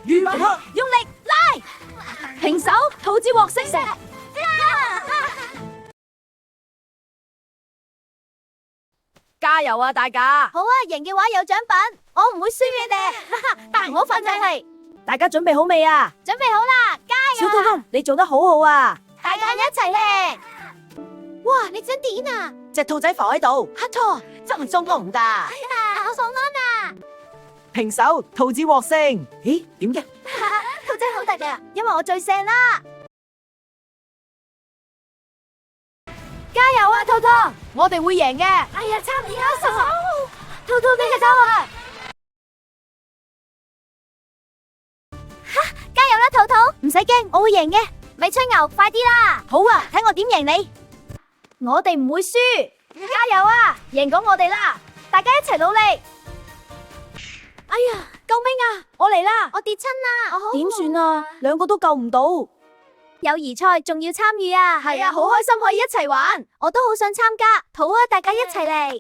預備，用力拉，平手，兔子獲勝。加油啊，大家！好啊，贏嘅話有獎品，我唔會輸嘅咧。但我份就係，大家準備好未啊？準備好啦，加小油！兔兔，你做得好好啊！大家一齊咧！哇，你想點啊？隻兔仔浮喺度，黑錯，真鬆動㗎。我送安啊！平手，兔子獲勝。咦，點嘅？兔仔好突啊，因為我最正啦！加油啊，兔兔！我哋會贏嘅。哎呀，差唔多手！兔兔俾佢走啊！加油啦，兔兔！唔使驚，我會贏嘅。咪吹牛，快啲啦！好啊，睇我點贏你。我哋唔會輸，加油啊！贏過我哋啦！大家一齊努力！哎呀，救命啊！我嚟啦！我跌親啦！點算啊？兩個都救唔到。友誼賽仲要參與啊！係啊，好開心可以一齊玩，我都好想參加，好啊，大家一齊嚟！